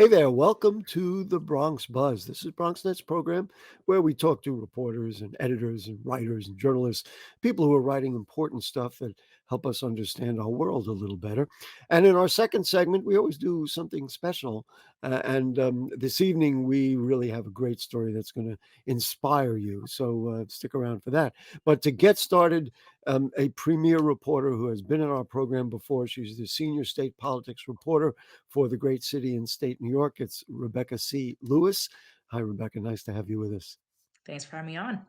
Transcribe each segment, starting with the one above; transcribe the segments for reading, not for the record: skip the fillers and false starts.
Hey there, welcome to the Bronx Buzz. This is BronxNet's program where we talk to reporters and editors and writers and journalists, people who are writing important stuff that help us understand our world a little better. And in our second segment, we always do something special. And this evening, we really have a great story that's going to inspire you. So stick around for that. But to get started, a premier reporter who has been in our program before, she's the senior state politics reporter for the great city and state New York. It's Rebecca C. Lewis. Hi, Rebecca. Nice to have you with us. Thanks for having me on.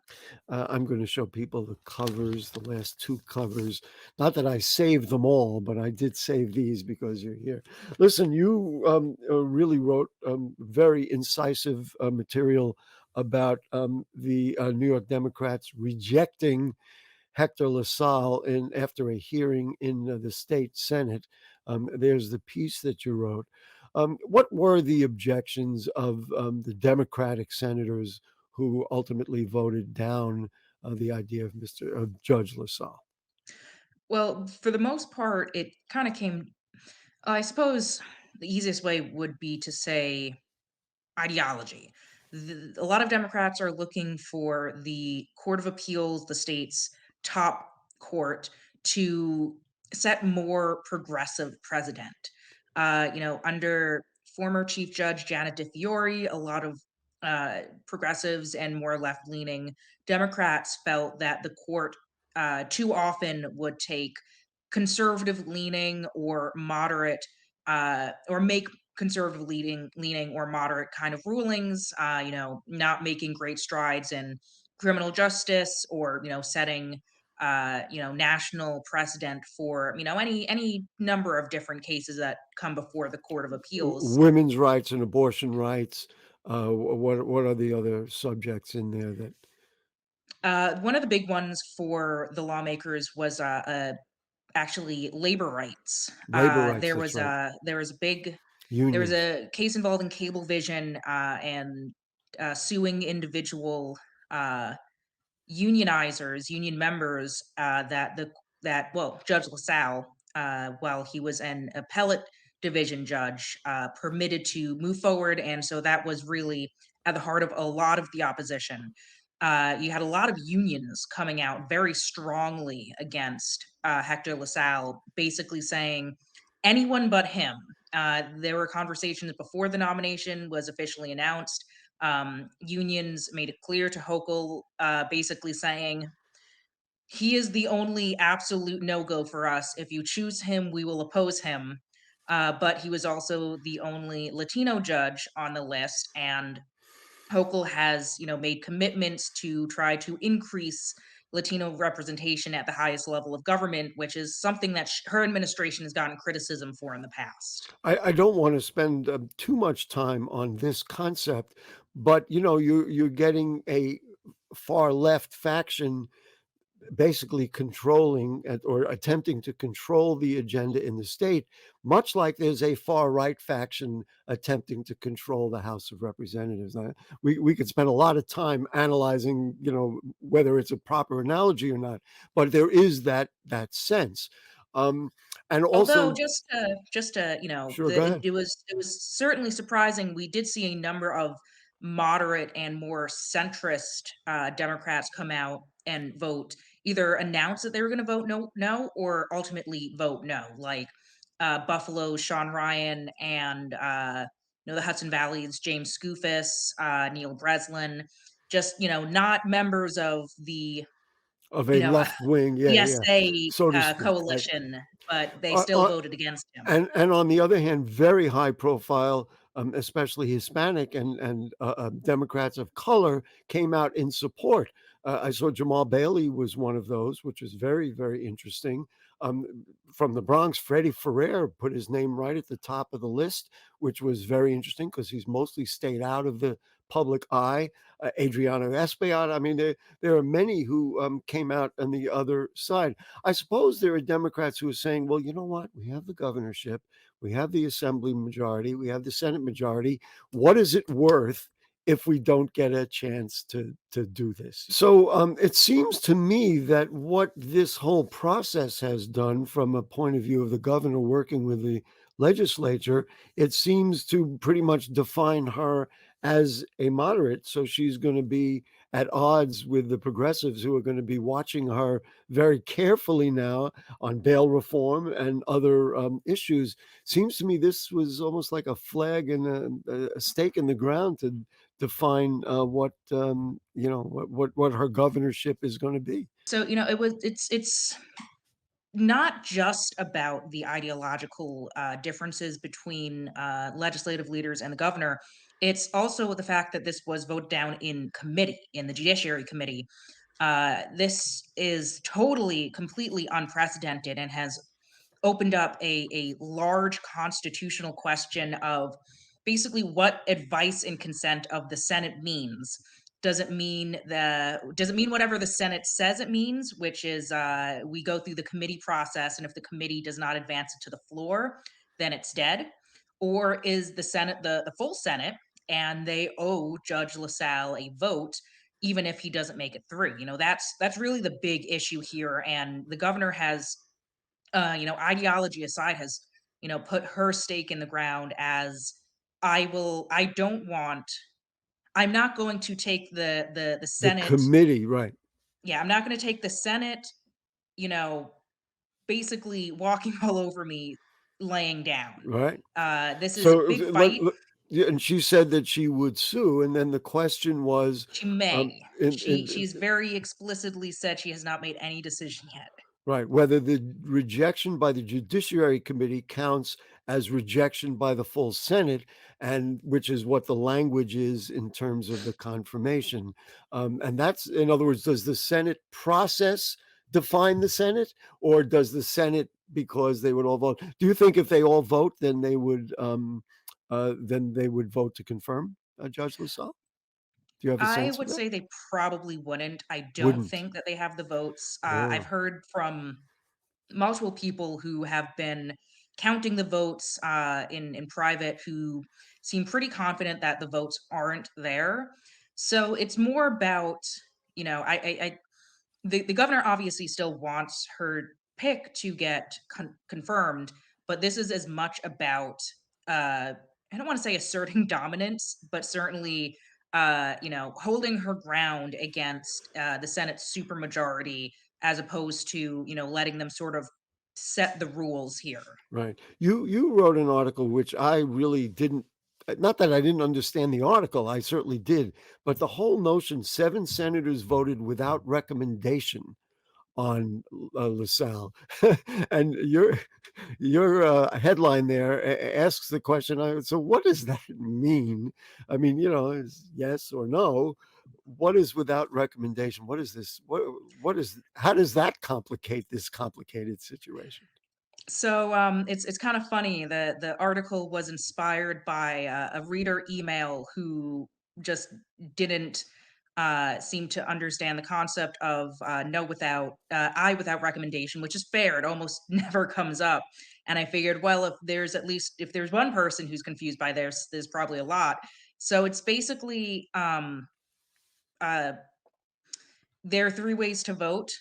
I'm going to show people the covers, the last two covers. Not that I saved them all, but I did save these because you're here. Listen, you really wrote very incisive material about the New York Democrats rejecting Hector Lasalle after a hearing in the state Senate. There's the piece that you wrote. What were the objections of the Democratic senators who ultimately voted down the idea of Judge LaSalle? Well, for the most part, it kind of came, I suppose the easiest way would be to say ideology. A lot of Democrats are looking for the Court of Appeals, the state's top court, to set more progressive precedent. Under former Chief Judge Janet DeFiore, a lot of progressives and more left leaning Democrats felt that the court too often would take conservative leaning or moderate or make conservative leaning or moderate kind of rulings, not making great strides in criminal justice or, setting national precedent for, any number of different cases that come before the Court of Appeals. Women's rights and abortion rights. What are the other subjects in there that One of the big ones for the lawmakers was actually labor rights. labor rights? That's right. There was Unions. a case involving Cablevision and suing individual uh, unionizers, union members that Judge LaSalle, while he was an appellate division judge, permitted to move forward, and so that was really at the heart of a lot of the opposition. You had a lot of unions coming out very strongly against Hector LaSalle, basically saying anyone but him. There were conversations before the nomination was officially announced. Unions made it clear to Hochul, basically saying, he is the only absolute no go for us. If you choose him, we will oppose him. But he was also the only Latino judge on the list, and Hochul has, made commitments to try to increase Latino representation at the highest level of government, which is something that her administration has gotten criticism for in the past. I don't want to spend too much time on this concept, but you're getting a far left faction basically controlling or attempting to control the agenda in the state, much like there's a far right faction attempting to control the House of Representatives. We could spend a lot of time analyzing, whether it's a proper analogy or not, but there is that sense. Um, and Although also, just sure, go ahead. it was certainly surprising. We did see a number of moderate and more centrist Democrats come out and vote, either announce that they were going to vote no, or ultimately vote no, like Buffalo's Sean Ryan and the Hudson Valley's James Skoufis, Neil Breslin, just not members of the Of you a know left wing, yeah, yeah, ESA so to speak. coalition, but they Uh, still uh, voted against him. and on the other hand, very high profile, especially Hispanic and Democrats of color came out in support. I saw Jamal Bailey was one of those, which was very, very interesting. From the Bronx, Freddie Ferrer put his name right at the top of the list, which was very interesting because he's mostly stayed out of the public eye. Adriano Espaillat. I mean, there are many who came out on the other side. I suppose there are Democrats who are saying, well, you know what? We have the governorship, we have the assembly majority, we have the Senate majority. What is it worth if we don't get a chance to do this? So it seems to me that what this whole process has done, from a point of view of the governor working with the legislature, it seems to pretty much define her as a moderate. So she's going to be at odds with the progressives who are going to be watching her very carefully now on bail reform and other issues. Seems to me this was almost like a flag and a stake in the ground to define what what her governorship is going to be. So, it's not just about the ideological differences between legislative leaders and the governor. It's also the fact that this was voted down in committee, in the Judiciary Committee. This is totally, completely unprecedented and has opened up a large constitutional question of basically what advice and consent of the Senate means. Does it mean whatever the Senate says it means, which is we go through the committee process, and if the committee does not advance it to the floor, then it's dead? Or is the Senate the full Senate, and they owe Judge LaSalle a vote even if he doesn't make it through? That's really the big issue here, and the governor has, ideology aside, has, put her stake in the ground as, I don't want, I'm not going to take the The Senate. committee, right? Yeah, I'm not going to take the Senate, you know, basically walking all over me, laying down. Right. This is a So big fight. yeah, and she said that she would sue, and then the question was, She may. in She's very explicitly said she has not made any decision yet. right, whether the rejection by the Judiciary Committee counts as rejection by the full Senate, and which is what the language is in terms of the confirmation. And that's, in other words, does the Senate process define the Senate, or does the Senate, because they would all vote? Do you think if they all vote, then they would vote to confirm Judge LaSalle? Do you have a I sense of would that? say they probably wouldn't. I don't Wouldn't. think that they have the votes. I've Oh, heard from multiple people who have been counting the votes in private, who seem pretty confident that the votes aren't there. So it's more about, the governor obviously still wants her pick to get confirmed, but this is as much about, I don't want to say asserting dominance, but certainly, holding her ground against the Senate's supermajority, as opposed to, letting them sort of set the rules here. right. You wrote an article which I really didn't, not that I didn't understand the article, I certainly did, but the whole notion 7 senators voted without recommendation on LaSalle. And your headline there asks the question. So, what does that mean? I mean, is yes or no? What is without recommendation? What is this? What is? How does that complicate this complicated situation? So it's kind of funny. The article was inspired by a reader email who just didn't seem to understand the concept of no without I without recommendation, which is fair. It almost never comes up. And I figured, well, if there's one person who's confused by this, there's probably a lot. So it's basically, uh, there are three ways to vote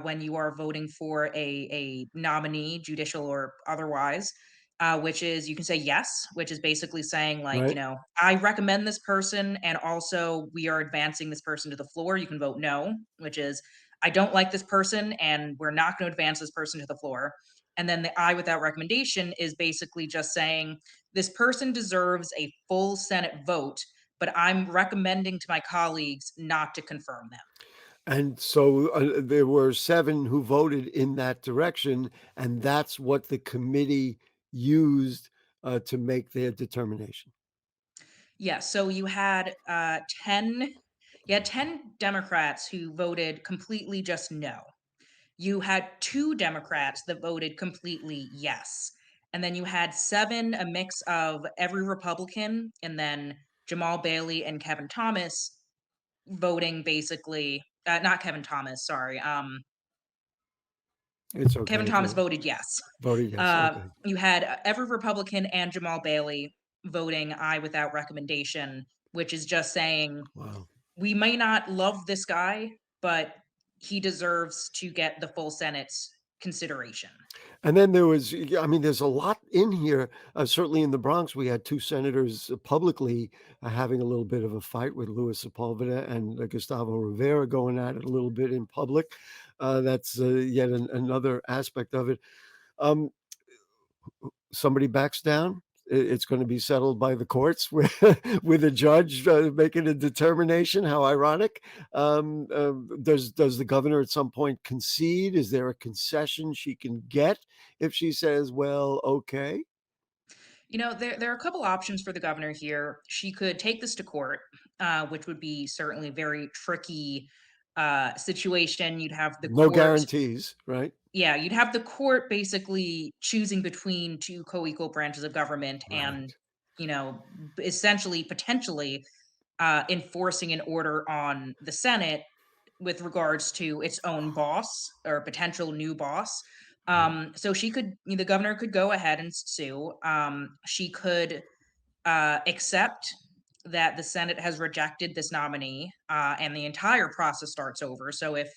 when you are voting for a nominee, judicial or otherwise, which is, you can say yes, which is basically saying, like, Right. I recommend this person, and also we are advancing this person to the floor. You can vote no, which is, I don't like this person, and we're not going to advance this person to the floor. And then the I without recommendation is basically just saying, this person deserves a full Senate vote, but I'm recommending to my colleagues not to confirm them. And so there were 7 who voted in that direction, and that's what the committee used to make their determination. Yeah, so you had 10 Democrats who voted completely just no. You had 2 Democrats that voted completely yes. And then you had 7, a mix of every Republican, and then Jamal Bailey and Kevin Thomas voting basically, not Kevin Thomas, sorry. It's Kevin okay if Thomas you voted yes. voted yes. Okay. You had every Republican and Jamal Bailey voting I without recommendation, which is just saying, Wow. we may not love this guy, but he deserves to get the full Senate. consideration. And then there was, yeah, I mean, there's a lot in here. Certainly in the Bronx, we had two senators publicly having a little bit of a fight with Louis Sepulveda and Gustavo Rivera going at it a little bit in public. That's yet another aspect of it. Um, Somebody backs down, it's going to be settled by the courts with with a judge making a determination. How ironic! Does the governor at some point concede? Is there a concession she can get if she says, "Well, okay"? There are a couple options for the governor here. She could take this to court, which would be certainly a very tricky situation. You'd have the No court, guarantees, right? yeah, you'd have the court basically choosing between two co-equal branches of government and, Right. essentially, potentially, enforcing an order on the Senate with regards to its own boss or potential new boss. Right. So the governor could go ahead and sue. She could accept that the Senate has rejected this nominee, and the entire process starts over. So if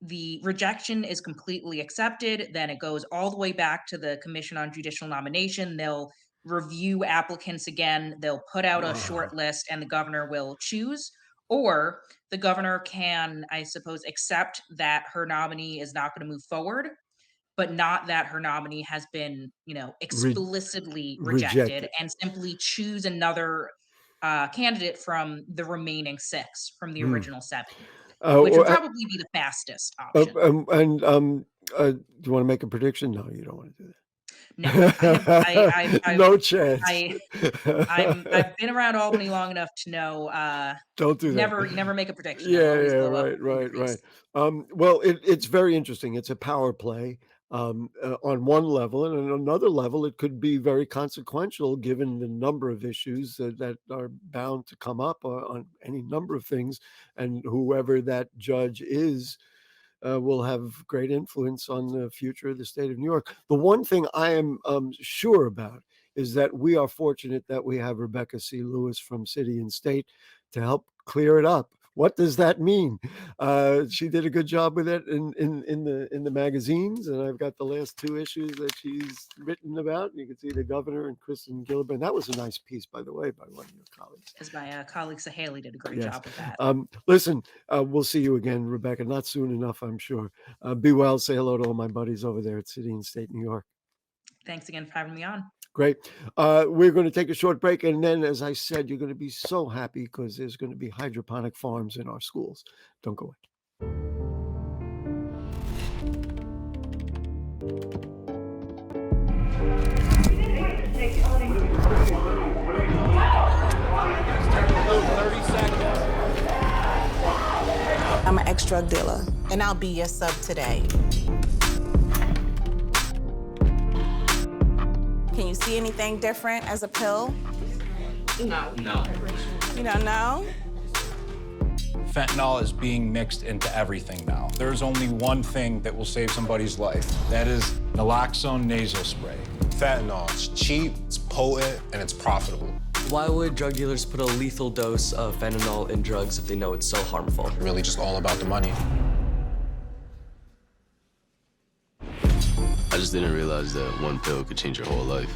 the rejection is completely accepted, then it goes all the way back to the Commission on Judicial Nomination. They'll review applicants again, they'll put out a short list, and the governor will choose. Or the governor can, I suppose, accept that her nominee is not going to move forward, but not that her nominee has been, Re- explicitly rejected, Rejected. and simply choose another candidate from the remaining six from the Hmm. original seven, which would Or, probably be the fastest option. and do you want to make a prediction? No, you don't want to do No, I have no chance. I I've been around Albany long enough to know, Don't do that. never make a prediction. It'll Yeah, always yeah, blow up right, in your right, right. face. Well, it's very interesting. It's a power play on one level, and on another level, it could be very consequential given the number of issues that are bound to come up on any number of things, and whoever that judge is will have great influence on the future of the state of New York. The one thing I am sure about is that we are fortunate that we have Rebecca C. Lewis from City and State to help clear it up. What does that mean? She did a good job with it in the magazines, and I've got the last two issues that she's written about. You can see the governor and Kristen Gillibrand. That was a nice piece, by the way, by one of your colleagues. As my colleague Sahaley did a great Yes. job with that. Listen, we'll see you again, Rebecca. Not soon enough, I'm sure. Be well. Say hello to all my buddies over there at City and State New York. Thanks again for having me on. Great. We're going to take a short break. And then, as I said, you're going to be so happy because there's going to be hydroponic farms in our schools. Don't go away. I'm an ex-drug dealer, and I'll be your sub today. Can you see anything different as a pill? No. You don't know? Fentanyl is being mixed into everything now. There's only one thing that will save somebody's life. That is naloxone nasal spray. Fentanyl, it's cheap, it's potent, and it's profitable. Why would drug dealers put a lethal dose of fentanyl in drugs if they know it's so harmful? Really just all about the money. I just didn't realize that one pill could change your whole life.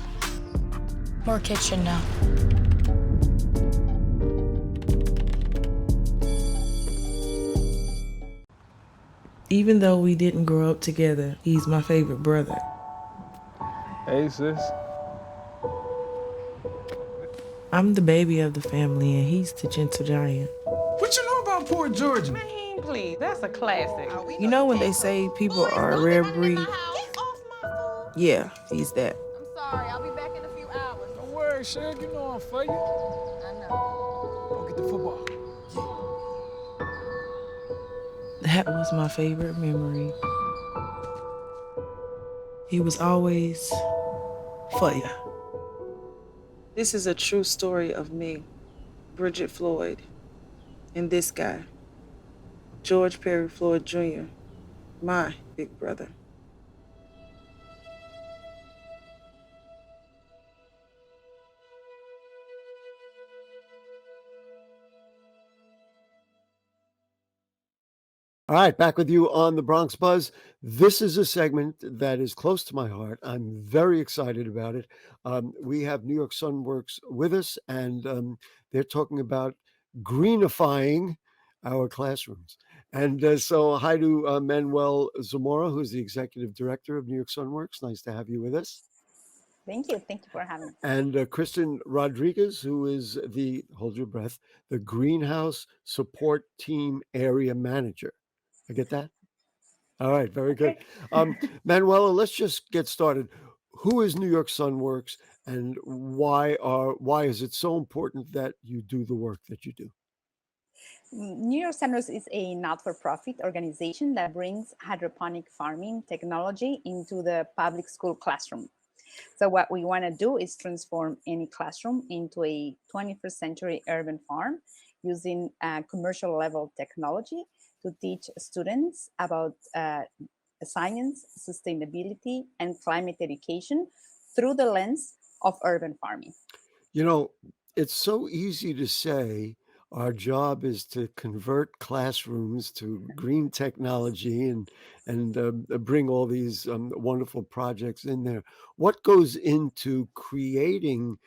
More kids should know. Even though we didn't grow up together, he's my favorite brother. Hey, sis. I'm the baby of the family, and he's the gentle giant. What you know about Port Georgia? Man, please, that's a classic. You know when they say people are a rare breed? Yeah, he's that. I'm sorry, I'll be back in a few hours. Don't worry, Shug, you know I'm for you. I know. Go get the football. That was my favorite memory. He was always for ya. This is a true story of me, Bridget Floyd, and this guy, George Perry Floyd Jr., my big brother. All right, back with you on the Bronx Buzz. This is a segment that is close to my heart. I'm very excited about it. We have New York Sun Works with us, and they're talking about greenifying our classrooms. And so, hi to Manuel Zamora, who's the executive director of New York Sun Works. Nice to have you with us. Thank you. Thank you for having me. And Kristen Rodriguez, who is hold your breath, the Greenhouse Support Team Area Manager. I get that? All right, very good. Manuela, let's just get started. Who is New York Sun Works, and why is it so important that you do the work that you do? New York Sun Works is a not-for-profit organization that brings hydroponic farming technology into the public school classroom. So what we want to do is transform any classroom into a 21st century urban farm using commercial level technology to teach students about science, sustainability, and climate education through the lens of urban farming. You know, it's so easy to say our job is to convert classrooms to green technology and bring all these wonderful projects in there. What goes into creating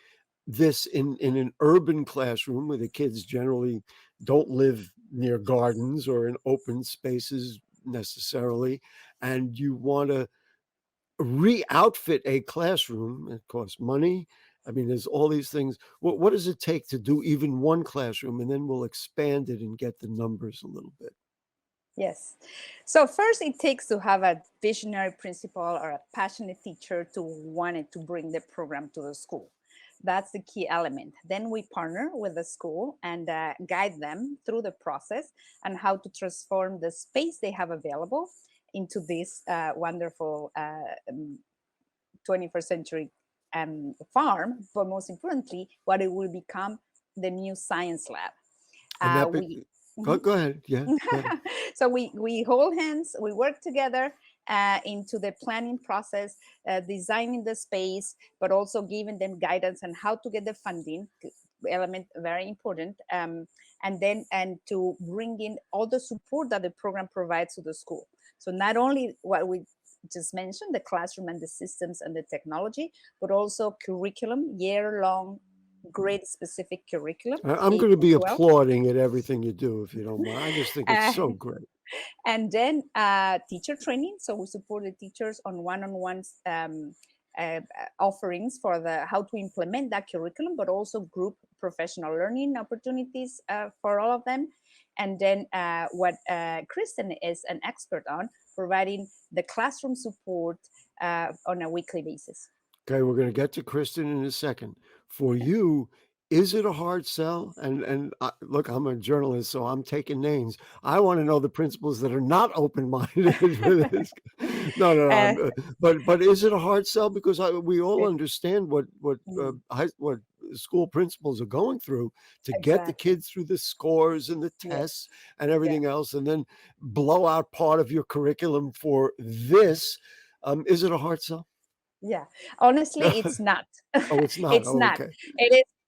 this in an urban classroom where the kids generally don't live near gardens or in open spaces necessarily, and you want to re-outfit a classroom? It costs money. I mean, there's all these things. What does it take to do even one classroom, and then we'll expand it and get the numbers a little bit? Yes. So first, it takes to have a visionary principal or a passionate teacher to want to bring the program to the school. That's the key element. Then we partner with the school and guide them through the process and how to transform the space they have available into this wonderful 21st century farm, but most importantly, what it will become the new science lab. And that go ahead. Yeah. Go ahead. So we hold hands, we work together into the planning process, designing the space, but also giving them guidance on how to get the funding element, very important, and to bring in all the support that the program provides to the school. So not only what we just mentioned, the classroom and the systems and the technology, but also curriculum, year-long grade specific curriculum. I'm going to be applauding at everything you do, if you don't mind. I just think it's so great. And then teacher training. So we support the teachers on one-on-one offerings for how to implement that curriculum, but also group professional learning opportunities for all of them. And then what Kristen is an expert on, providing the classroom support on a weekly basis. Okay, we're going to get to Kristen in a second. For you, is it a hard sell? And look, I'm a journalist, so I'm taking names. I want to know the principals that are not open-minded for this. No. But is it a hard sell? Because we all understand what school principals are going through to get the kids through the scores and the tests and everything else, and then blow out part of your curriculum for this. Is it a hard sell? Yeah, honestly, it's not. Oh, it's not. It's not. Okay.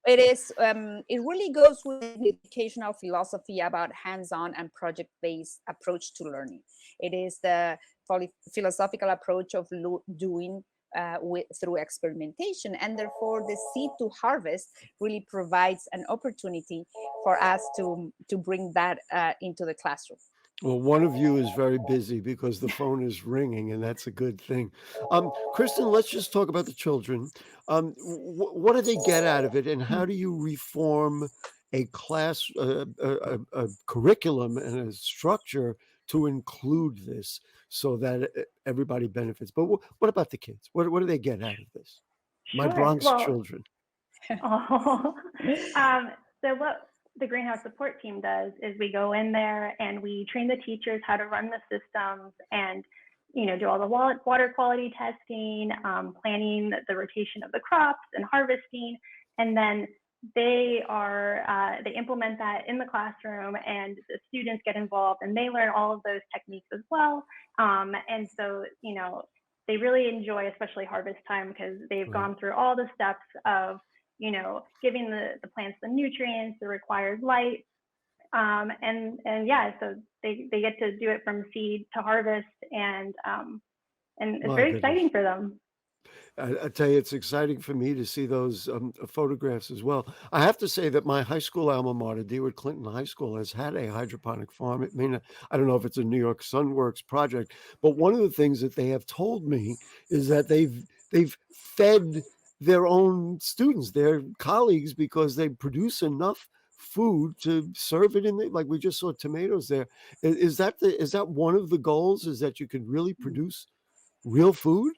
It is. It really goes with the educational philosophy about hands-on and project-based approach to learning. It is the philosophical approach of doing through experimentation, and therefore the seed to harvest really provides an opportunity for us to bring that into the classroom. Well, one of you is very busy because the phone is ringing, and that's a good thing. Kristen, let's just talk about the children. What do they get out of it, and how do you reform a class, a curriculum, and a structure to include this so that everybody benefits? But what about the kids? What do they get out of this? My Bronx children. So what the Greenhouse Support Team does is we go in there and we train the teachers how to run the systems and, do all the water quality testing, planning the rotation of the crops and harvesting. And then they implement that in the classroom, and the students get involved and they learn all of those techniques as well. And so, they really enjoy, especially harvest time, because they've gone through all the steps of giving the plants the nutrients, the required light, And yeah, so they get to do it from seed to harvest, and it's My very goodness. exciting for them. I tell you, it's exciting for me to see those photographs as well. I have to say that my high school alma mater, DeWitt Clinton High School, has had a hydroponic farm. I don't know if it's a New York Sun Works project, but one of the things that they have told me is that they've fed their own students, their colleagues, because they produce enough food to serve it in like we just saw tomatoes there. Is that one of the goals? Is that you can really produce real food?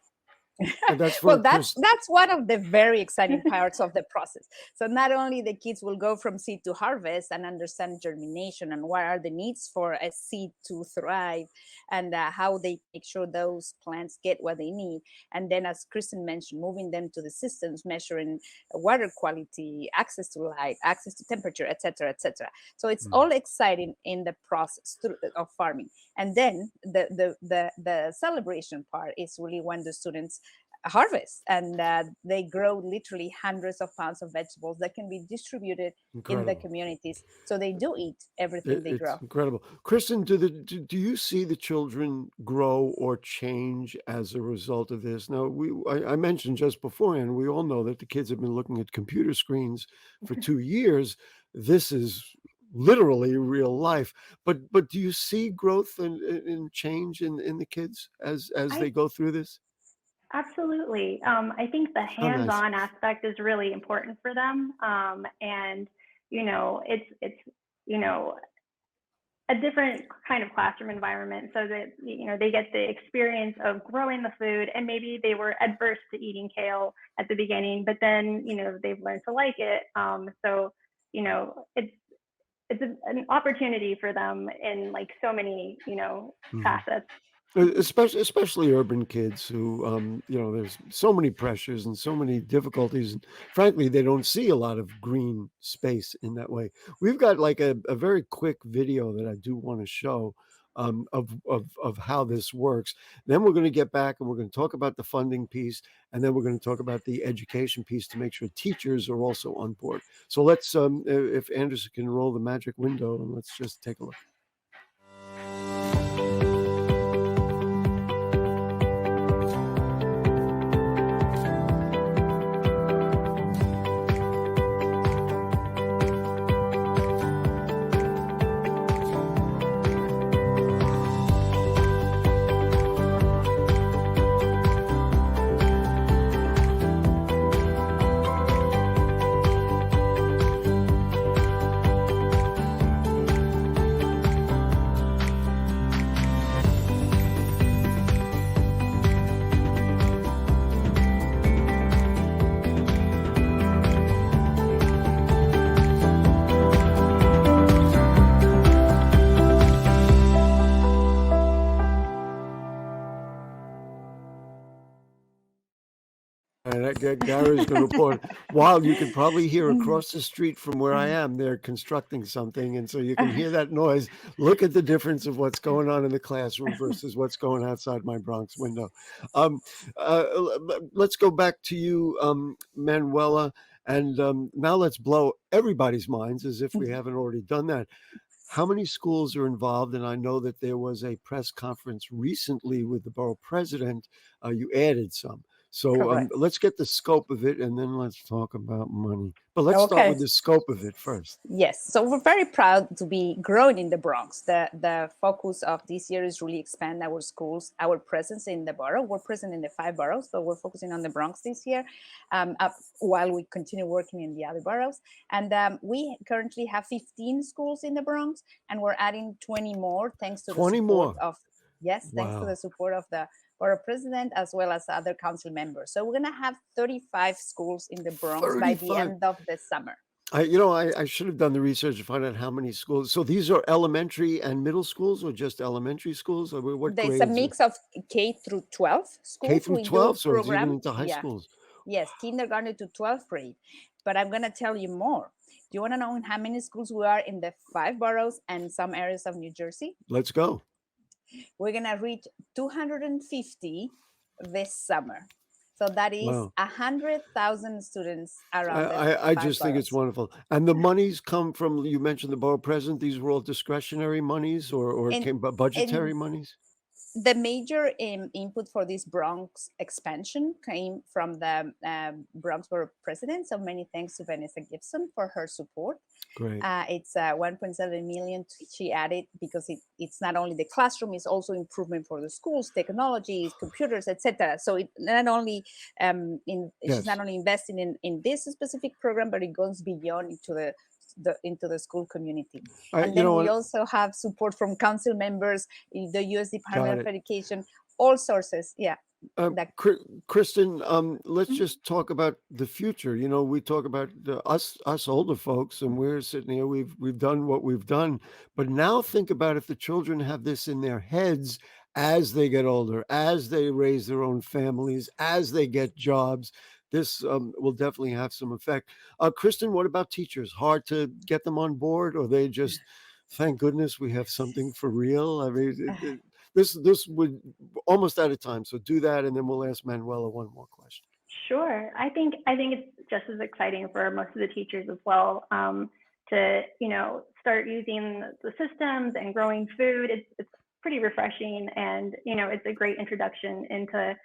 And that's for Well, Chris. that's one of the very exciting parts of the process. So not only the kids will go from seed to harvest and understand germination and what are the needs for a seed to thrive, and how they make sure those plants get what they need. And then, as Kristen mentioned, moving them to the systems, measuring water quality, access to light, access to temperature, etc., etc. So it's all exciting in the process of farming. And then the celebration part is really when the students harvest, and they grow literally hundreds of pounds of vegetables that can be distributed in the communities. So they do eat everything they grow. It's incredible. Kristen, do you see the children grow or change as a result of this? Now, I mentioned just beforehand, we all know that the kids have been looking at computer screens for 2 years. This is literally real life. But do you see growth and change in the kids as they go through this? Absolutely. I think the Oh, nice. hands-on aspect is really important for them. And, it's a different kind of classroom environment, so that, they get the experience of growing the food, and maybe they were adverse to eating kale at the beginning, but then, they've learned to like it. So, it's an opportunity for them in like so many, facets. Especially urban kids who, there's so many pressures and so many difficulties. And frankly, they don't see a lot of green space in that way. We've got like a very quick video that I do want to show of how this works. Then we're going to get back and we're going to talk about the funding piece, and then we're going to talk about the education piece to make sure teachers are also on board. So let's, if Anderson can roll the magic window, and let's just take a look. Gary's going to report. While you can probably hear across the street from where I am, they're constructing something, and so you can hear that noise. Look at the difference of what's going on in the classroom versus what's going outside my Bronx window. Let's go back to you, Manuela, and now let's blow everybody's minds as if we haven't already done that. How many schools are involved? And I know that there was a press conference recently with the borough president. You added some. So let's get the scope of it, and then let's talk about money. But let's start with the scope of it first. Yes, so we're very proud to be growing in the Bronx. The focus of this year is really expand our schools, our presence in the borough. We're present in the 5 boroughs, but we're focusing on the Bronx this year, while we continue working in the other boroughs. And we currently have 15 schools in the Bronx, and we're adding 20 more thanks to the support of thanks to the support of the borough president as well as other council members. So we're going to have 35 schools in the Bronx by the end of the summer. I should have done the research to find out how many schools. So these are elementary and middle schools, or just elementary schools? Or what There's a mix of K through 12 schools. K through 12, so it's even into high schools. Yes, kindergarten to 12th grade. But I'm going to tell you more. Do you want to know how many schools we are in the 5 boroughs and some areas of New Jersey? Let's go. We're going to reach 250 this summer. So that is Wow. 100,000 students around the I five just think it's boroughs. wonderful. And the monies come from, you mentioned the borough president, these were all discretionary monies or And came budgetary and monies? the major input for this Bronx expansion came from the Bronx Borough President. So many thanks to Vanessa Gibson for her support. Great. It's 1.7 million she added because it's not only the classroom, it's also improvement for the schools, technologies, computers, etc. So it not only she's not Yes. only investing in this specific program, but it goes beyond into the school community. And You know then we what? also have support from council members, the U.S. Department Got of it. Education, all sources. Yeah. That Kristen, let's just talk about the future. You know, we talk about us older folks, and we're sitting here. We've done what we've done, but now think about if the children have this in their heads as they get older, as they raise their own families, as they get jobs. This will definitely have some effect. Kristen, what about teachers? Hard to get them on board, or they just, thank goodness we have something for real. I mean, this would almost out of time. So do that, and then we'll ask Manuela one more question. Sure. I think it's just as exciting for most of the teachers as well, to start using the systems and growing food. It's pretty refreshing, and it's a great introduction into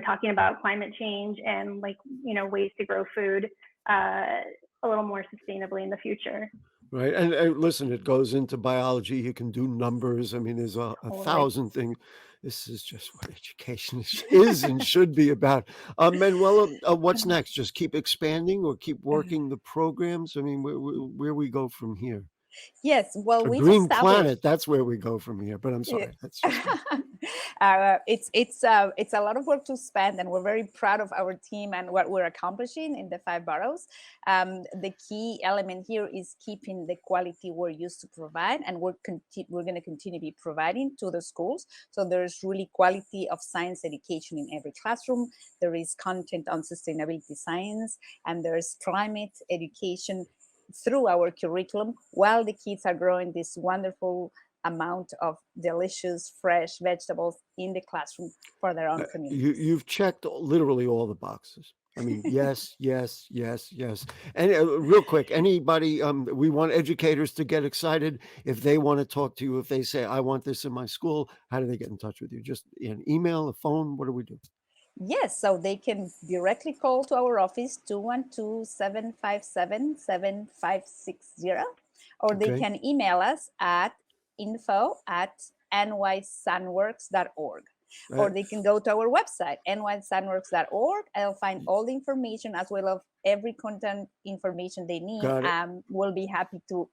talking about climate change and ways to grow food a little more sustainably in the future. Right. And listen, it goes into biology. You can do numbers. I mean, there's a Totally. thousand things. This is just what education is and should be about. Manuela, what's next? Just keep expanding or keep working the programs? I mean, where we go from here? Yes, well, A we've green established. planet, that's where we go from here. But I'm Yeah. sorry. That's just It's a lot of work to spend, and we're very proud of our team and what we're accomplishing in the five boroughs. The key element here is keeping the quality we're used to provide, and we're going to continue to be providing to the schools. So there's really quality of science education in every classroom. There is content on sustainability science, and there's climate education through our curriculum while the kids are growing this wonderful amount of delicious fresh vegetables in the classroom for their own communities. you've checked literally all the boxes. I mean, yes, yes, yes, yes. And real quick, anybody, we want educators to get excited. If they want to talk to you, if they say, I want this in my school, how do they get in touch with you? Just an email, a phone? What do we do? Yes, so they can directly call to our office 212-757-7560, or they Okay. can email us at info@nysunworks.org. Or they can go to our website, nysunworks.org. They'll find all the information as well as every content information they need. Got it. We'll be happy to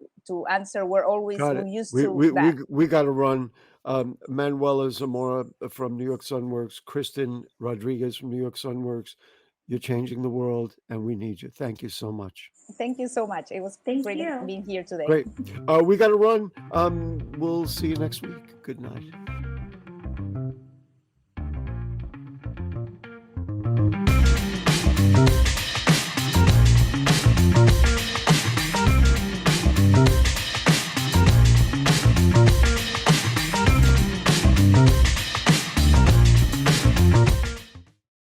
answer. We're always Got it. used We to we that. we got to run. Manuela Zamora from New York Sun Works, Kristen Rodriguez from New York Sun Works. You're changing the world, and we need you. Thank you so much. Thank you so much. It was Thank great you. being here today. Great. We got to run. We'll see you next week. Good night.